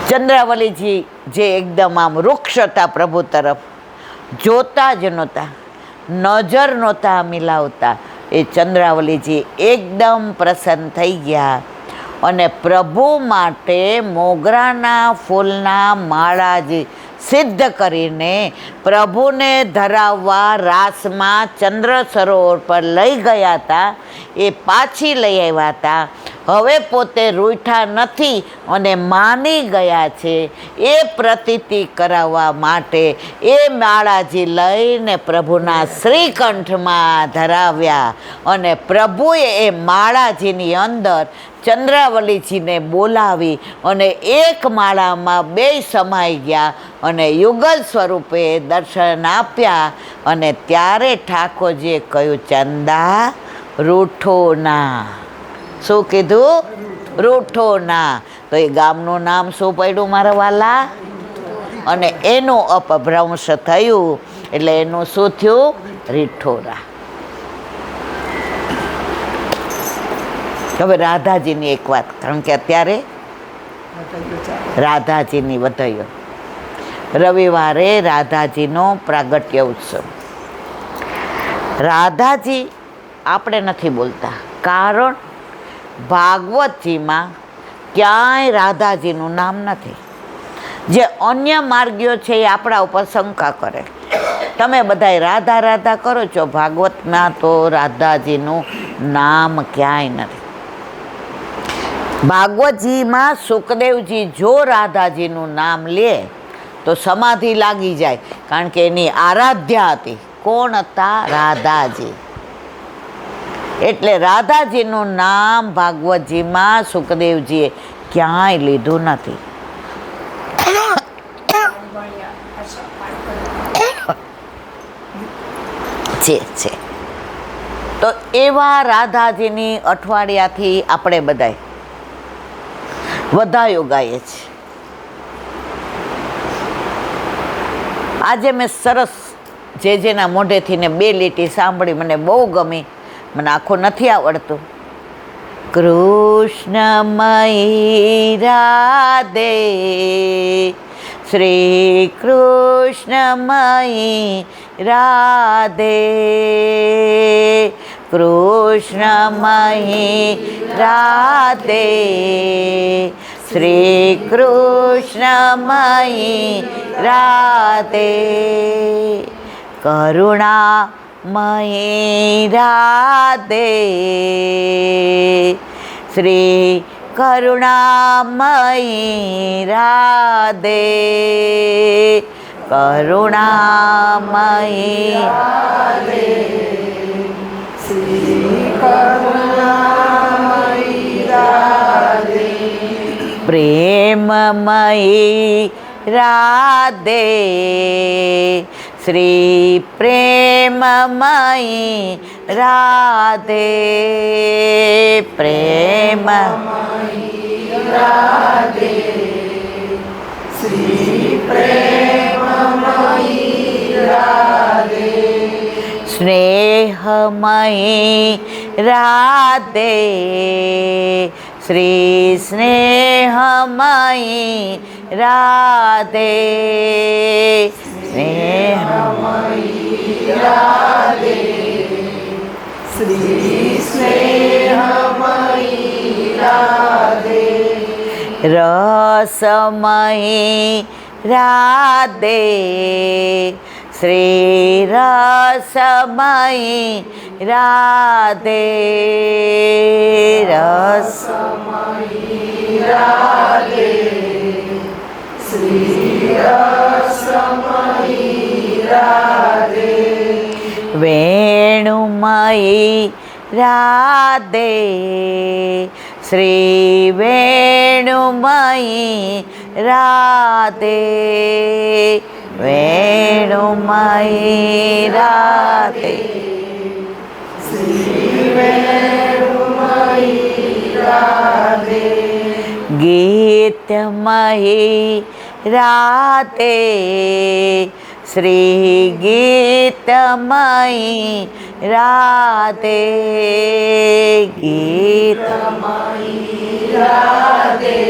ચંદ્રાવલીજી જે એકદમ આમ વૃક્ષ હતા પ્રભુ તરફ, જોતા જ નહોતા, નજર નહોતા મિલાવતા, એ ચંદ્રાવલીજી એકદમ પ્રસન્ન થઈ ગયા અને પ્રભુ માટે મોગરાના ફૂલના માળાજી સિદ્ધ કરીને પ્રભુને ધરાવવા રાસમાં ચંદ્ર સરોવર પર લઈ ગયા હતા. એ પાછી લઈ આવ્યા હતા. હવે પોતે રૂઠા નથી અને માની ગયા છે. એ પ્રતીતિ કરાવવા માટે એ માળાજી લઈને પ્રભુના શ્રીકંઠમાં ધરાવ્યા અને પ્રભુએ એ માળાજીની અંદર ચંદ્રાવલીજીને બોલાવી અને એક માળામાં બે સમાઈ ગયા અને યુગલ સ્વરૂપે દર્શન આપ્યા. અને ત્યારે ઠાકોરજીએ કહ્યું, ચંદા રૂઠો ના. શું કીધું? રૂઠો ના. તો એ ગામનું નામ શું પડ્યું મારા વાલા? અને એનું અપભ્રંશ થયું એટલે એનું શું થયું? રીઠોરા. હવે રાધાજીની એક વાત, કારણ કે અત્યારે રાધાજીની વધાયો, રવિવારે રાધાજીનો પ્રાગટ્ય ઉત્સવ. રાધાજી આપણે નથી બોલતા, કારણ ભાગવતજીમાં ક્યાંય રાધાજીનું નામ નથી. જે અન્ય માર્ગીઓ છે એ આપણા ઉપર શંકા કરે, તમે બધાય રાધા રાધા કરો છો, ભાગવતમાં તો રાધાજીનું નામ ક્યાંય નથી. ભાગવતજીમાં સુખદેવજી જો રાધાજીનું નામ લે તો સમાધિ લાગી જાય, કારણ કે એની આરાધ્યા હતી. કોણ હતા? રાધાજી. એટલે રાધાજીનું નામ ભાગવતજીમાં સુખદેવજીએ ક્યાંય લીધું નથી. છે તો એવા રાધાજીની અઠવાડિયાથી આપણે બધાય વધાયો ગાઈએ છીએ. આજે મેં સરસ જેના મોઢેથી ને બે લીટી સાંભળી, મને બહુ ગમી. મને આખું નથી આવડતું. કૃષ્ણમયી રાધે, શ્રી કૃષ્ણમયી રાધે, કૃષ્ણમયી રાધે, શ્રી કૃષ્ણમયી રાધે, કરુણામયી રાધે, શ્રી કરુણામયી રાધે, કરુણામયી રાધે, શ્રી કરુણામયી રાધે, પ્રેમમયી રાધે, શ્રી પ્રેમમયી રાધે, પ્રેમમયી રાધે, શ્રી પ્રેમમયી રાધે, સ્નેહમયી રાધે, શ્રી સ્નેહમયી રાધે, સ્નેહમયી રાધે, શ્રી સ્નેહમયી રાધે, રસમયી રાધે, શ્રી રસમયી રાધે, રસમયી રાધે, શ્રી રસમયી રાધે, વેણુમયી રાધે, શ્રી વેણુમયી રાધે, વેણુમયી રાધે, શ્રી વેણુમયી રાધે, ગીતમયી રાધે, શ્રી ગીતમયી રાધે, ગીતમયી રાધે,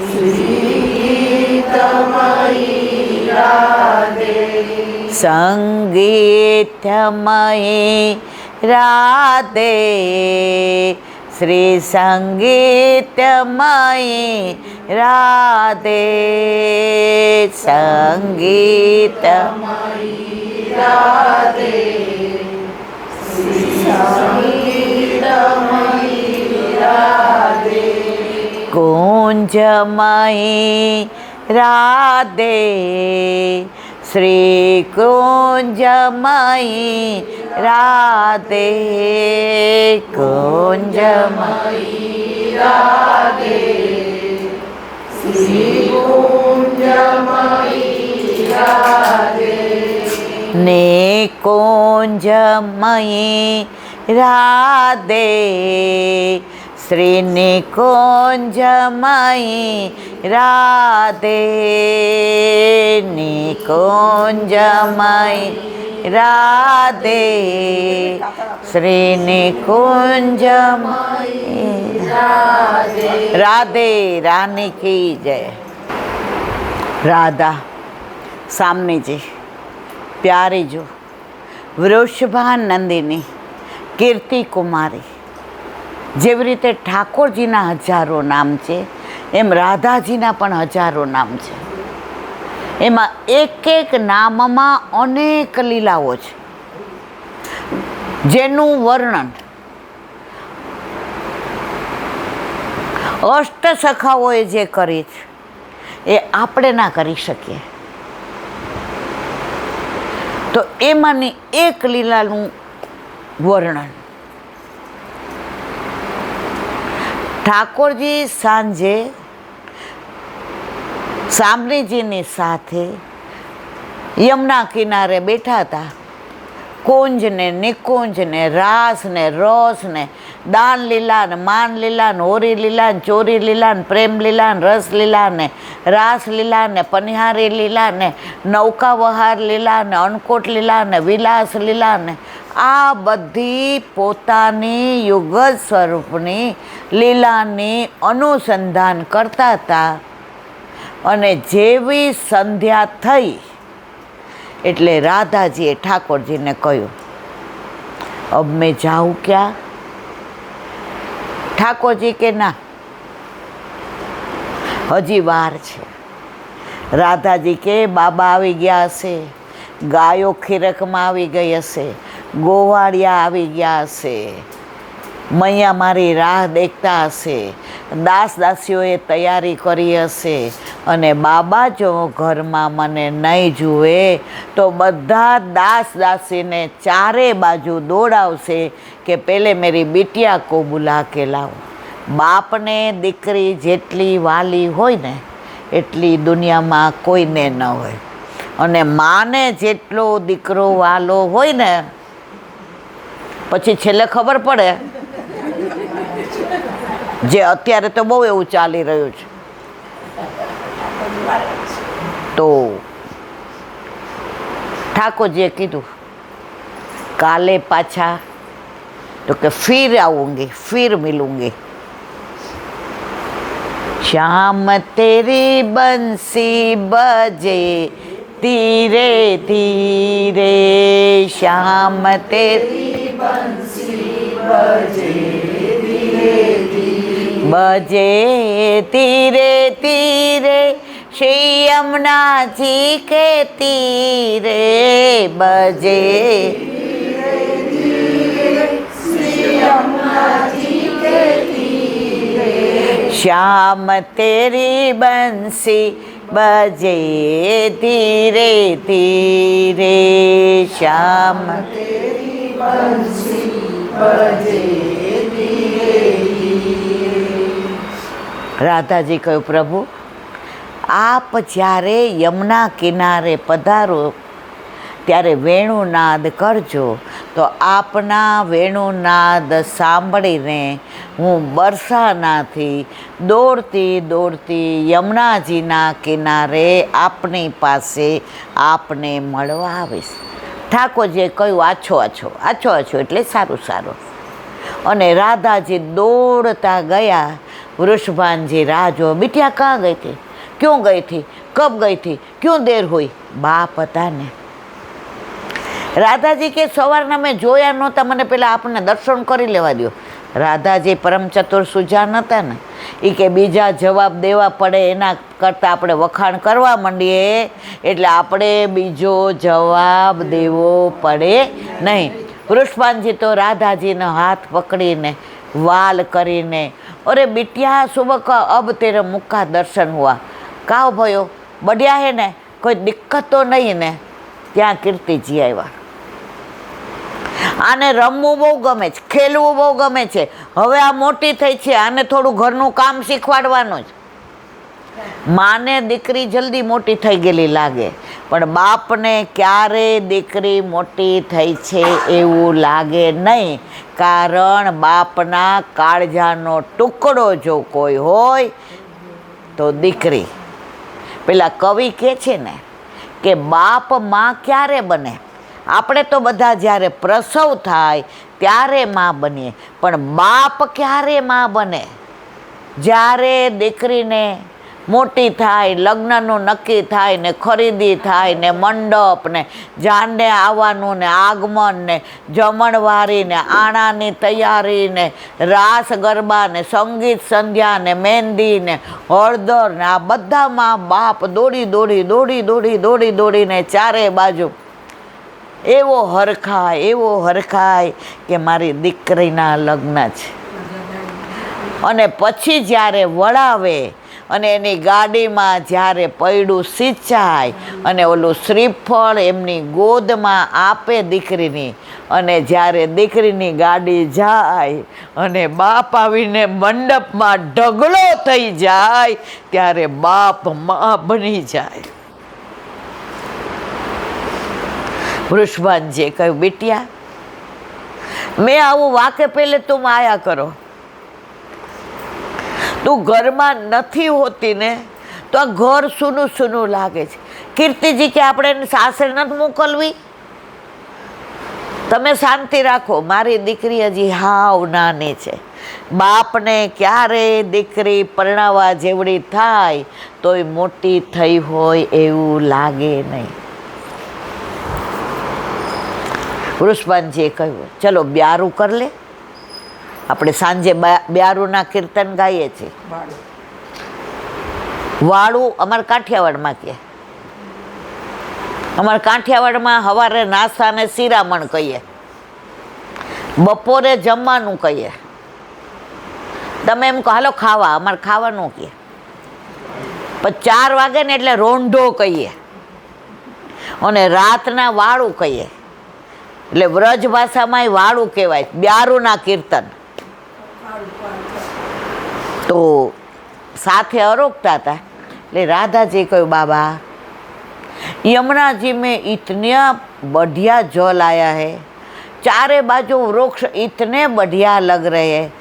શ્રી સંગીતમયી રાધે, શ્રી સંગીતમયી રાધે, સંગીતમયી રાધે, શ્રી સંગીતમયી રાધે, કુંજમયી રાધે, શ્રી કુંજમયી રાધે, કુંજમયી રાધે, શ્રી કુંજમયી રાધે, નિકુંજમયી રાધે, શ્રી નિકુંજમયી રાધે, નિકુંજમયી રાધે, શ્રી નિકુંજમયી રાધે, રાધે રાની કી જય। રાધા સામનેજી પ્યારી જો વૃષભાનંદિની કીર્તિ કુમારી, જેવી રીતે ઠાકોરજીના હજારો નામ છે એમ રાધાજીના પણ હજારો નામ છે। એમાં એક એક નામમાં અનેક લીલાઓ છે, જેનું વર્ણન અષ્ટસખાઓએ જે કરી છે એ આપણે ના કરી શકીએ। તો એમાંની એક લીલાનું વર્ણન, ઠાકોરજી સાંજે સામનેજીની સાથે યમુના કિનારે બેઠા હતા। કુંજ ને નિકુંજ ને રાસ ને રસ ને દાન લીલા ને માન લીલા ને હોરી લીલા ને ચોરી લીલા ને પ્રેમ લીલા ને રસ લીલા ને રાસ લીલા ને પનિહારી લીલા ને નૌકા વહાર લીલા ને અન્નકોટ લીલા ને વિલાસ લીલા ને આ બધી પોતાની યુગલ સ્વરૂપની લીલાની અનુસંધાન કરતા હતા। અને જેવી સંધ્યા થઈ એટલે રાધાજીએ ઠાકોરજીને કહ્યું, અબ મેં જાઉં ક્યાં? ઠાકોરજી કે ના, હજી વાર છે। રાધાજી કે બાબા આવી ગયા હશે, ગાયો ખીરકમાં આવી ગઈ હશે, ગોવાળિયા આવી ગયા હશે, મૈયા મારી રાહ દેખતા હશે, દાસ દાસીઓએ તૈયારી કરી હશે, અને બાબા જો ઘરમાં મને નહીં જુએ તો બધા દાસ દાસીને ચારે બાજુ દોડાવશે કે પહેલે મેરી બિટિયા કો બુલા કે લાવો। બાપને દીકરી જેટલી વાલી હોય ને એટલી દુનિયામાં કોઈને ન હોય, અને માને જેટલો દીકરો વાલો હોય ને પછી છેલ્લે ખબર પડે, જે અત્યારે તો બહુ એવું ચાલી રહ્યું છે। તો ઠાકોરજીએ કીધું કાલે પાછા, તો કે ફિર આऊंगी फिर मिलूंगी। श्याम तेरी बंसी बजे धीरे धीरे, श्याम तेरी बंसी बजे धीरे धीरे, बजे धीरे धीरे श्री यमुना जी के तीरे, बजे धीरे धीरे श्री यमुना जी के तीरे, श्याम तेरी बंसी बजे धीरे धीरे, श्याम तेरी बंसी बजे धीरे धीरे। રાધાજી કહ્યું, પ્રભુ આપ જ્યારે યમુના કિનારે પધારો ત્યારે વેણુનાદ કરજો, તો આપના વેણુનાદ સાંભળીને હું બરસાનાથી દોડતી દોડતી યમુનાજીના કિનારે આપની પાસે આપને મળવા આવીશ। ઠાકોરજીએ કહ્યું, આછો આછો આછો આછો એટલે સારું સારું। અને રાધાજી દોડતા ગયા। वृषभान राह जो, बिटिया कहाँ गई थी, क्यों गई थी, कब गई थी, क्यों देर हुई? बाप હતા ને રાધાજી કે સવારના મેં જોયા નહોતા, મને પહેલાં આપણને દર્શન કરી લેવા દો. રાધાજી પરમ ચતુર સુજાન હતા ને, એ કે બીજા જવાબ દેવા પડે એના કરતાં આપણે વખાણ કરવા માંડીએ એટલે આપણે બીજો જવાબ દેવો પડે નહીં. વૃષભાનજી તો રાધાજીનો હાથ પકડીને વાલ કરીને, અરે बिटिया सुबह का अब तेरे मुख का दर्शन हुआ, કાવ ભયો બઢિયા હે ને, કોઈ દિક્કત તો નહીં ને. ત્યાં કીર્તિજી આવ્યા. આને રમવું બહુ ગમે છે, ખેલવું બહુ ગમે છે, હવે આ મોટી થઈ છે, આને થોડું ઘરનું કામ શીખવાડવાનું જ. માને દીકરી જલ્દી મોટી થઈ ગયેલી લાગે, પણ બાપને ક્યારે દીકરી મોટી થઈ છે એવું લાગે નહીં, કારણ બાપના કાળજાનો ટુકડો જો કોઈ હોય તો દીકરી. પેલા કવિ કહે છે ને કે બાપ માં ક્યારે બને? આપણે તો બધા જ્યારે પ્રસવ થાય ત્યારે માં બનીએ, પણ બાપ ક્યારે માં બને? જ્યારે દીકરીને મોટી થાય, લગ્નનું નક્કી થાય ને, ખરીદી થાય ને, મંડપ ને, જાનને આવવાનું ને, આગમન ને, જમણવારી ને, આણાની તૈયારી ને, રાસ ગરબા ને, સંગીત સંધ્યા ને, મહેંદી ને, હળદર ને, આ બધામાં બાપ દોડી દોડી દોડી દોડી દોડી દોડીને ચારે બાજુ એવો હરખાય કે મારી દીકરીના લગ્ન છે. અને પછી જ્યારે વળાવે અને એની ગાડીમાં જ્યારે પૈડું સિંચાય અને ઓલું શ્રીફળ એમની ગોદમાં આપે દીકરીની, અને જ્યારે દીકરીની ગાડી જાય અને બાપ આવીને મંડપમાં ઢગલો થઈ જાય ત્યારે બાપ માં બની જાય. વૃષભાનજીએ કહ્યું, बिटिया મેં આવું વાકે પહેલે તુમ આયા કરો. તું ઘરમાં નથી હોતી ને તો આ ઘર સૂનું સૂનું લાગે છે. કીર્તિજી કે આપણે એને સાસરે નથી મોકલવી? તમે શાંતિ રાખો, મારી દીકરી હજી હાવ નાની છે. બાપને ક્યારે દીકરી પરણાવવા જેવડી થાય તોય મોટી થઈ હોય એવું લાગે નહીં. વૃષભાનજીએ કહ્યું, ચલો બ્યારું કર લે. આપણે સાંજે બ્યારુના કીર્તન ગાઈએ છીએ. વાળું અમારા કાઠિયાવાડમાં કહે, અમારા કાઠિયાવાડમાં સવારે નાસ્તાને શિરામણ કહીએ, બપોરે જમવાનું કહીએ. તમે એમ કહો હાલો ખાવા, અમારે ખાવાનું કહે. પછી 4 વાગે ને એટલે રોંઢો કહીએ, અને રાતના વાળું કહીએ. એટલે વ્રજ ભાષામાં વાળું કહેવાય, બ્યારુના કીર્તન. તો સાથે અરોગતા હતા. એટલે રાધાજી કહ્યું, बाबा यमुना जी में इतने बढ़िया जल आया है, चारे बाजू वृक्ष इतने बढ़िया लग रहे हैं,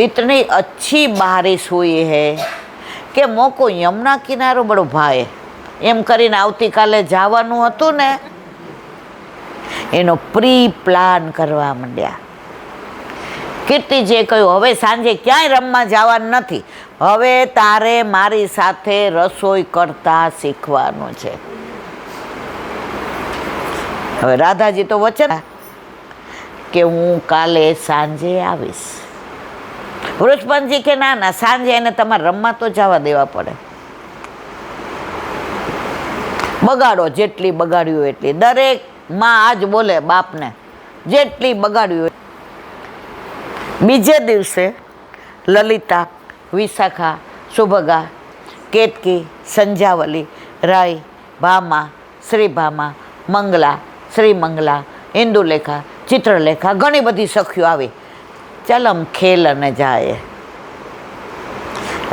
इतनी अच्छी बारिश हुई है कि मोको यमुना किनारो बड़ो भाए. એમ કરીને આવતીકાલે જવાનું હતું ને એનો પ્રી પ્લાન કરવા માંડ્યા. કીર્તિજીએ કહ્યું, હવે સાંજે ક્યાંય રમવા જવાનું નથી, હવે તારે મારી સાથે રસોઈ કરતા શીખવાનું છે. હવે રાધાજી તો વચન કે હું કાલે સાંજે આવીશ. વૃષભાનજી કે ના ના, સાંજે એને તમારે રમવા તો જવા દેવા પડે. બગાડો જેટલી બગાડ્યું એટલી. દરેક માં આજ બોલે બાપને, જેટલી બગાડ્યું. બીજે દિવસે લલિતા, વિશાખા, સુભગા, કેતકી, સંજાવલી, રાય, ભામા, શ્રીભામા, મંગલા, શ્રીમંગલા, ઇન્દુલેખા, ચિત્રલેખા, ઘણી બધી સખીઓ આવી. ચાલ આમ ખેલ અને જાય.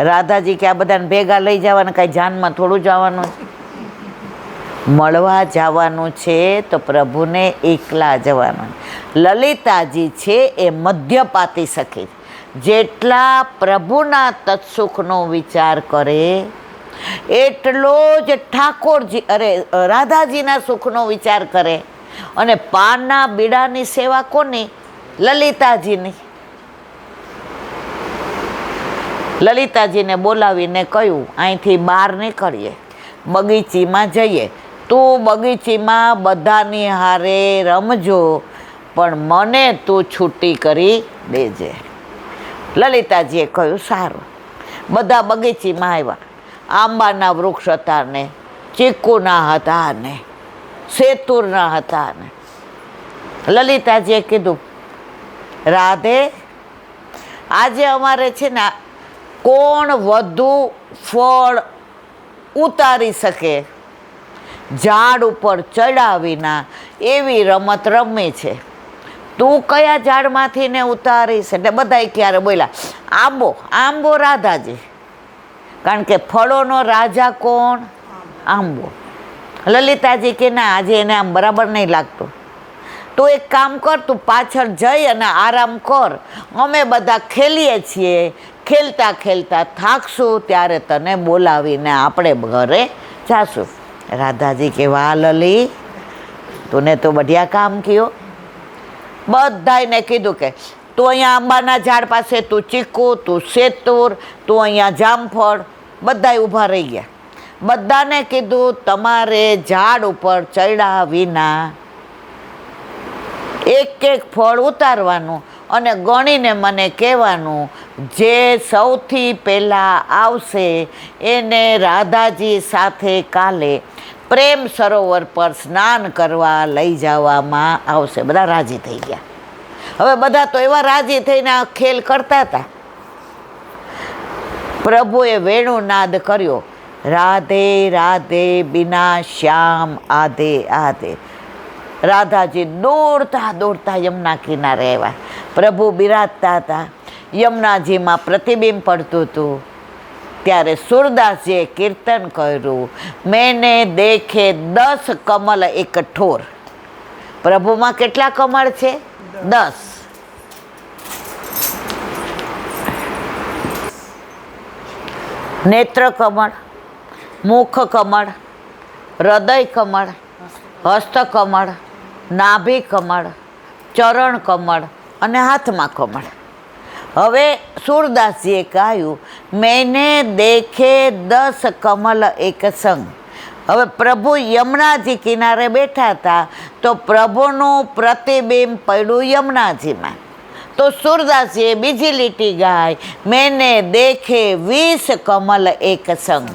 રાધાજી કે આ બધાને ભેગા લઈ જવાના, કાંઈ જાનમાં થોડું જવાનું છે. મળવા જવાનું છે તો પ્રભુને એકલા જવાનું. લલિતાજી છે એ મધ્યપાતી સખી, જેટલા પ્રભુના તત્સુખનો વિચાર કરે એટલો જ ઠાકોરજી રાધાજીના સુખનો વિચાર કરે. અને પાનના બીડાની સેવા કોની? લલિતાજીની. લલિતાજીને બોલાવીને કહ્યું, અહીંથી બહાર નીકળીએ, બગીચીમાં જઈએ, તું બગીચીમાં બધાની હારે રમજો, પણ મને તું છૂટી કરી દેજે. લલિતાજીએ કહ્યું સારું. બધા બગીચીમાં આવ્યા. આંબાના વૃક્ષ હતા ને, ચીકુના હતા ને, સેતુરના હતા ને. લલિતાજીએ કીધું, રાધે, આજે અમારે છે ને કોણ વધુ ફળ ઉતારી શકે ઝાડ ઉપર ચડ્યા વિના એવી રમત રમી છે. તું કયા ઝાડમાંથી ને ઉતારીશ? એટલે બધાય ક્યારે બોલ્યા, આંબો. આંબો રાધાજી, કારણ કે ફળોનો રાજા કોણ? આંબો. લલિતાજી કે ના, આજે એને આમ બરાબર નહીં લાગતું. તું એક કામ કર, તું પાછળ જઈ અને આરામ કર. અમે બધા ખેલીએ છીએ, ખેલતા ખેલતા થાકશું ત્યારે તને બોલાવીને આપણે ઘરે જાશું. રાધાજી કે વાહ લલી, તુને તો બઢિયા કામ કયો. બધાને કીધું કે તું અહીંયા આંબાના ઝાડ પાસે, તું ચીકુ, તું સેતુર, તું અહીંયા જામફળ. બધાય ઊભા રહી ગયા. બધાને કીધું તમારે ઝાડ ઉપર ચડ્યા વિના એક એક ફળ ઉતારવાનું અને ગણીને મને કહેવાનું. જે સૌથી પહેલાં આવશે એને રાધાજી સાથે કાલે પ્રેમ સરોવર પર સ્નાન કરવા લઈ જવામાં આવશે. બધા રાજી થઈ ગયા. હવે બધા તો એવા રાજી થઈને આ ખેલ કરતા હતા. પ્રભુએ વેણુનાદ કર્યો, રાધે રાધે બિના શ્યામ આધે આધે. રાધાજી દોડતા દોડતા યમુના કિનારે આવ્યા. પ્રભુ બિરાજતા હતા. યમુનાજીમાં પ્રતિબિંબ પડતું હતું. ત્યારે સુરદાસજીએ કીર્તન કર્યું, મેને દેખે 10 કમલ એક ઠોર. પ્રભુમાં કેટલા કમળ છે? 10. નેત્ર કમળ, મુખ કમળ, હૃદય કમળ, હસ્ત કમળ, નાભી કમળ, ચરણ કમળ અને હાથમાં કમળ. હવે સુરદાસજીએ કહ્યું, મેને દેખે 10 કમલ એક સંગ. હવે પ્રભુ યમુનાજી કિનારે બેઠા હતા તો પ્રભુનું પ્રતિબિંબ પડ્યું યમુનાજીમાં. તો સુરદાસજીએ બીજી લીટી ગાય, મેને દેખે 20 કમલ એક સંગ.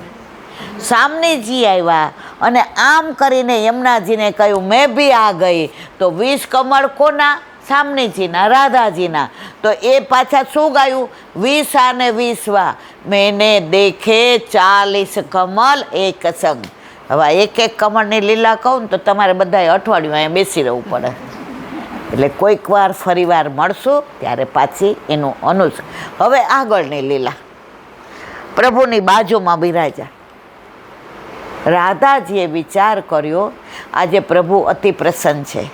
સામનેજી આવ્યા અને આમ કરીને યમુનાજીને કહ્યું, મેં બી આ ગઈ. તો 20 કમળ કોના? સામનેજીના, રાધાજીના. તો એ પાછા શું ગાયું? 20 અને 20 મેને દેખે 40 કમલ એક સંગ. હવે એક એક કમળની લીલા કહું ને તો તમારે બધાએ અઠવાડિયું અહીંયા બેસી રહેવું પડે. એટલે કોઈક વાર ફરી વાર મળશું ત્યારે પાછી એનું હવે આગળની લીલા. પ્રભુની બાજુમાં બિરાજા. રાધાજીએ વિચાર કર્યો, આજે પ્રભુ અતિ પ્રસન્ન છે.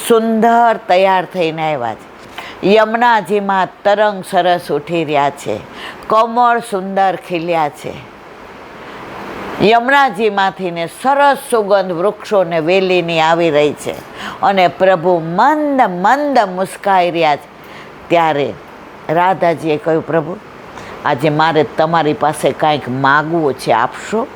સુંદર તૈયાર થઈને આવ્યા છે. યમુનાજીમાં તરંગ સરસ ઉઠી રહ્યા છે. કમળ સુંદર ખીલ્યા છે. યમુનાજીમાંથી ને સરસ સુગંધ વૃક્ષોને વેલીની આવી રહી છે અને પ્રભુ મંદ મંદ મુસ્કાઈ રહ્યા છે. ત્યારે રાધાજીએ કહ્યું, પ્રભુ આજે મારે તમારી પાસે કાંઈક માગવું છે, આપશો?